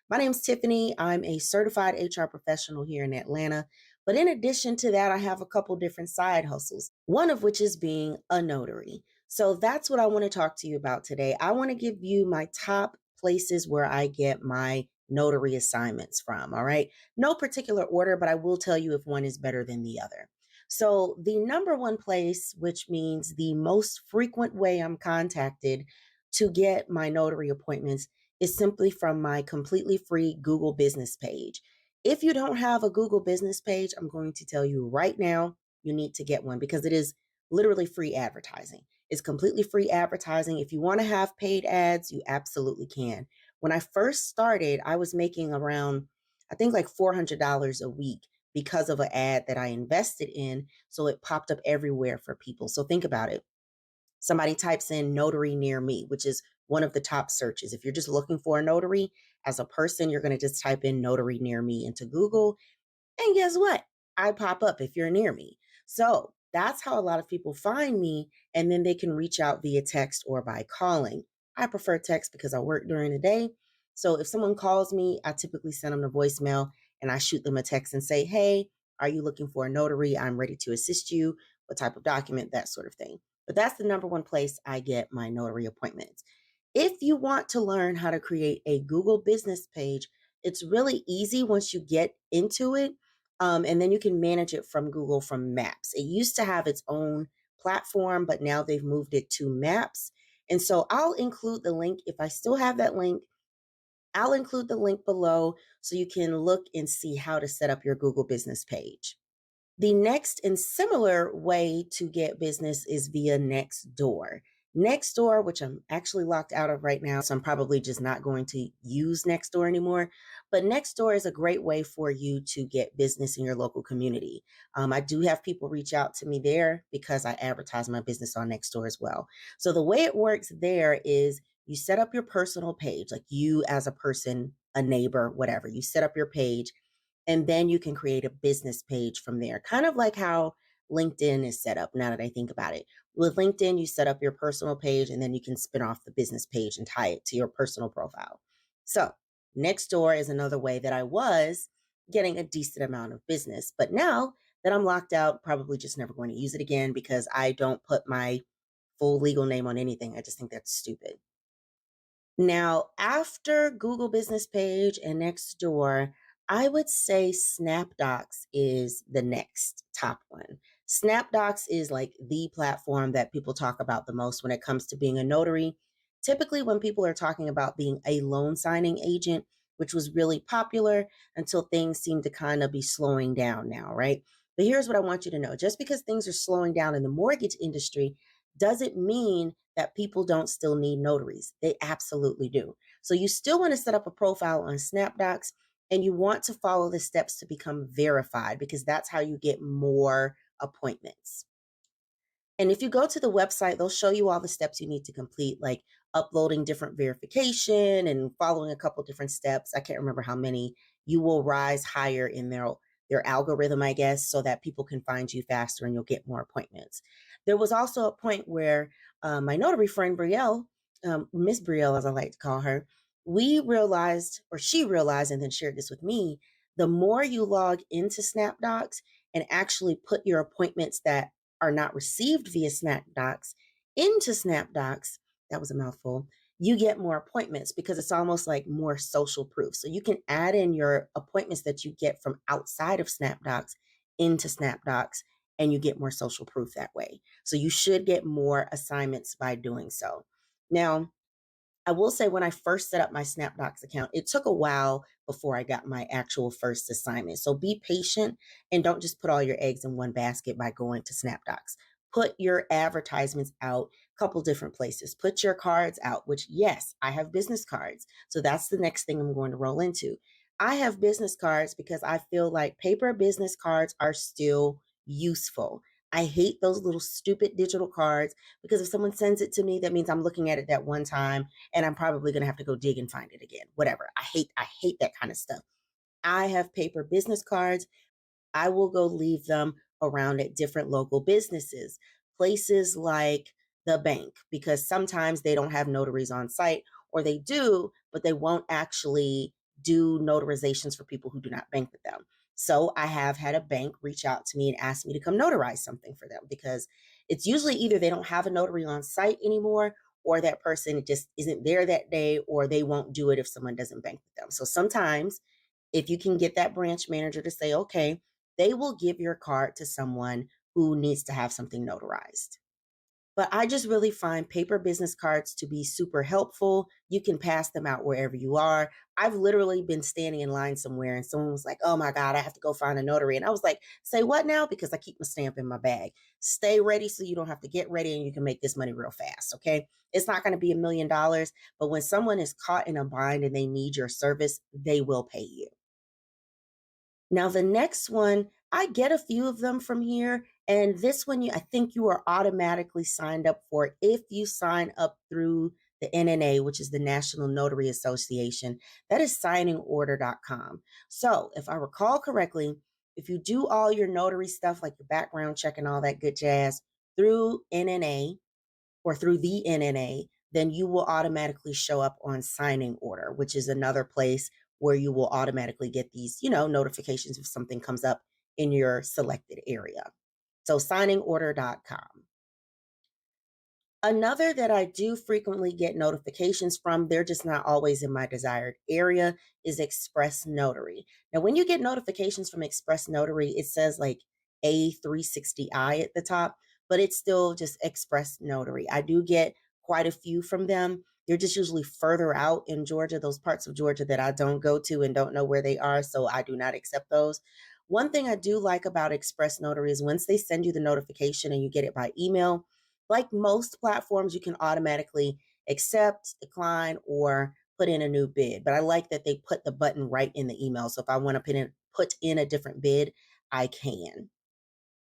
My name's Tiffany. I'm a certified HR professional here in Atlanta. But in addition to that, I have a couple different side hustles, one of which is being a notary. So that's what I want to talk to you about today. I want to give you my top places where I get my notary assignments from. All right. No particular order, but I will tell you if one is better than the other. So, the number one place, which means the most frequent way I'm contacted to get my notary appointments, is simply from my completely free Google business page. If you don't have a Google business page, I'm going to tell you right now, you need to get one because it is literally free advertising. It's completely free advertising. If you want to have paid ads, you absolutely can. When I first started, I was making around, I think like $400 a week because of an ad that I invested in. So it popped up everywhere for people. So think about it. Somebody types in notary near me, which is one of the top searches. If you're just looking for a notary as a person, you're going to just type in notary near me into Google. And guess what? I pop up if you're near me. So that's how a lot of people find me. And then they can reach out via text or by calling. I prefer text because I work during the day. So if someone calls me, I typically send them a voicemail and I shoot them a text and say, hey, are you looking for a notary? I'm ready to assist you. What type of document? That sort of thing. But that's the number one place I get my notary appointments. If you want to learn how to create a Google business page, it's really easy once you get into it. And then you can manage it from Google from Maps. It used to have its own platform, but now they've moved it to Maps. And so I'll include the link. If I still have that link, I'll include the link below so you can look and see how to set up your Google business page. The next and similar way to get business is via Nextdoor. Nextdoor, which I'm actually locked out of right now, so I'm probably just not going to use Nextdoor anymore. But Nextdoor is a great way for you to get business in your local community. I do have people reach out to me there because I advertise my business on Nextdoor as well. So the way it works there is you set up your personal page, like you as a person, a neighbor, whatever. You set up your page and then you can create a business page from there, kind of like how LinkedIn is set up now that I think about it. With LinkedIn, you set up your personal page and then you can spin off the business page and tie it to your personal profile. So, Nextdoor is another way that I was getting a decent amount of business. But now that I'm locked out, probably just never going to use it again because I don't put my full legal name on anything. I just think that's stupid. Now, after Google Business Page and Nextdoor, I would say SnapDocs is the next top one. SnapDocs is like the platform that people talk about the most when it comes to being a notary. Typically, when people are talking about being a loan signing agent, which was really popular until things seem to kind of be slowing down now, right? But here's what I want you to know, just because things are slowing down in the mortgage industry doesn't mean that people don't still need notaries. They absolutely do. So you still want to set up a profile on SnapDocs and you want to follow the steps to become verified because that's how you get more appointments. And if you go to the website, they'll show you all the steps you need to complete, like uploading different verification and following a couple different steps. I can't remember how many. You will rise higher in their algorithm, I guess, so that people can find you faster and you'll get more appointments. There was also a point where my notary friend Brielle, Miss Brielle, as I like to call her, we realized, or she realized, and then shared this with me. The more you log into SnapDocs and actually put your appointments that are not received via SnapDocs into SnapDocs, that was a mouthful, you get more appointments because it's almost like more social proof. So you can add in your appointments that you get from outside of SnapDocs into SnapDocs and you get more social proof that way. So you should get more assignments by doing so. Now, I will say when I first set up my SnapDocs account, it took a while before I got my actual first assignment. So be patient and don't just put all your eggs in one basket by going to SnapDocs. Put your advertisements out a couple different places. Put your cards out, which yes, I have business cards. So that's the next thing I'm going to roll into. I have business cards because I feel like paper business cards are still useful. I hate those little stupid digital cards because if someone sends it to me, that means I'm looking at it that one time and I'm probably going to have to go dig and find it again. Whatever. I hate that kind of stuff. I have paper business cards. I will go leave them around at different local businesses, places like the bank, because sometimes they don't have notaries on site or they do, but they won't actually do notarizations for people who do not bank with them. So I have had a bank reach out to me and ask me to come notarize something for them because it's usually either they don't have a notary on site anymore, or that person just isn't there that day, or they won't do it if someone doesn't bank with them. So sometimes if you can get that branch manager to say, okay, they will give your card to someone who needs to have something notarized. But I just really find paper business cards to be super helpful. You can pass them out wherever you are. I've literally been standing in line somewhere and someone was like, oh my God, I have to go find a notary. And I was like, say what now? Because I keep my stamp in my bag. Stay ready so you don't have to get ready and you can make this money real fast. Okay. It's not going to be $1 million, but when someone is caught in a bind and they need your service, they will pay you. Now, the next one, I get a few of them from here. And this one, I think you are automatically signed up for if you sign up through the NNA, which is the National Notary Association. That is signingorder.com. So, if I recall correctly, if you do all your notary stuff like your background check and all that good jazz through NNA, or through the NNA, then you will automatically show up on signing order, which is another place where you will automatically get these, notifications if something comes up in your selected area. So signingorder.com. Another that I do frequently get notifications from, they're just not always in my desired area, is Express Notary. Now, when you get notifications from Express Notary, it says like A360i at the top, but it's still just Express Notary. I do get quite a few from them. They're just usually further out in Georgia, those parts of Georgia that I don't go to and don't know where they are, so I do not accept those. One thing I do like about Express Notary is once they send you the notification and you get it by email, like most platforms, you can automatically accept, decline, or put in a new bid. But I like that they put the button right in the email. So if I want to put in a different bid, I can.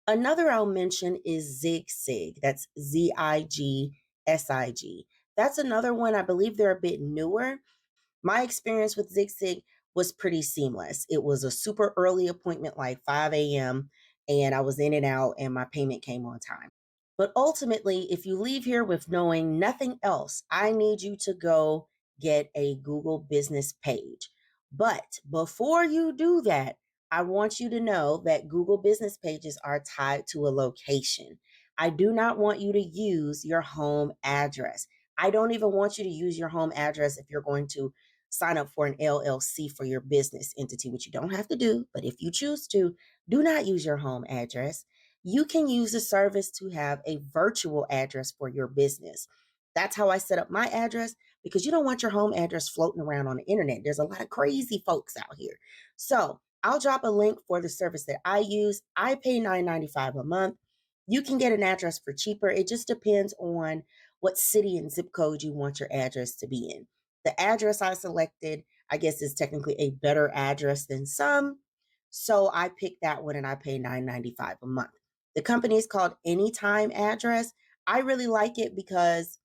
Another I'll mention is ZigSig. That's ZIGSIG. That's another one. I believe they're a bit newer. My experience with ZigSig was pretty seamless. It was a super early appointment, like 5 a.m., and I was in and out, and my payment came on time. But ultimately, if you leave here with knowing nothing else, I need you to go get a Google business page. But before you do that, I want you to know that Google business pages are tied to a location. I do not want you to use your home address. I don't even want you to use your home address if you're going to sign up for an LLC for your business entity, which you don't have to do. But if you choose to, do not use your home address. You can use the service to have a virtual address for your business. That's how I set up my address, because you don't want your home address floating around on the internet. There's a lot of crazy folks out here. So I'll drop a link for the service that I use. I pay $9.95 a month. You can get an address for cheaper. It just depends on what city and zip code you want your address to be in. The address I selected, I guess, is technically a better address than some. So I picked that one and I pay $9.95 a month. The company is called Anytime Address. I really like it because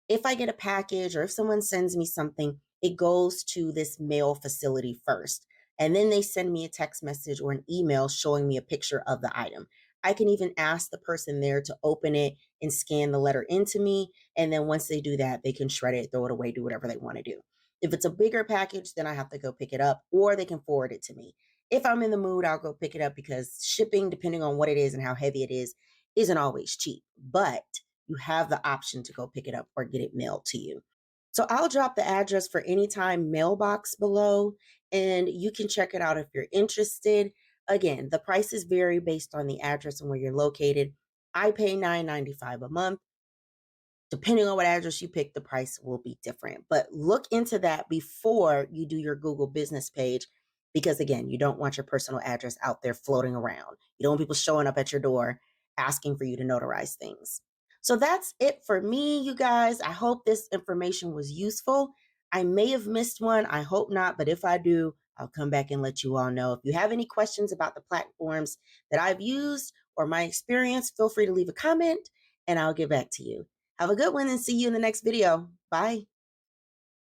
if I get a package or if someone sends me something, it goes to this mail facility first. And then they send me a text message or an email showing me a picture of the item. I can even ask the person there to open it and scan the letter into me. And then once they do that, they can shred it, throw it away, do whatever they want to do. If it's a bigger package, then I have to go pick it up, or they can forward it to me. If I'm in the mood, I'll go pick it up, because shipping, depending on what it is and how heavy it is, isn't always cheap. But you have the option to go pick it up or get it mailed to you. So I'll drop the address for Anytime Mailbox below, and you can check it out if you're interested. Again, the prices vary based on the address and where you're located. I pay $9.95 a month. Depending on what address you pick, the price will be different. But look into that before you do your Google business page, because again, you don't want your personal address out there floating around. You don't want people showing up at your door asking for you to notarize things. So that's it for me, you guys. I hope this information was useful. I may have missed one. I hope not. But if I do, I'll come back and let you all know. If you have any questions about the platforms that I've used or my experience, feel free to leave a comment and I'll get back to you. Have a good one and see you in the next video. Bye.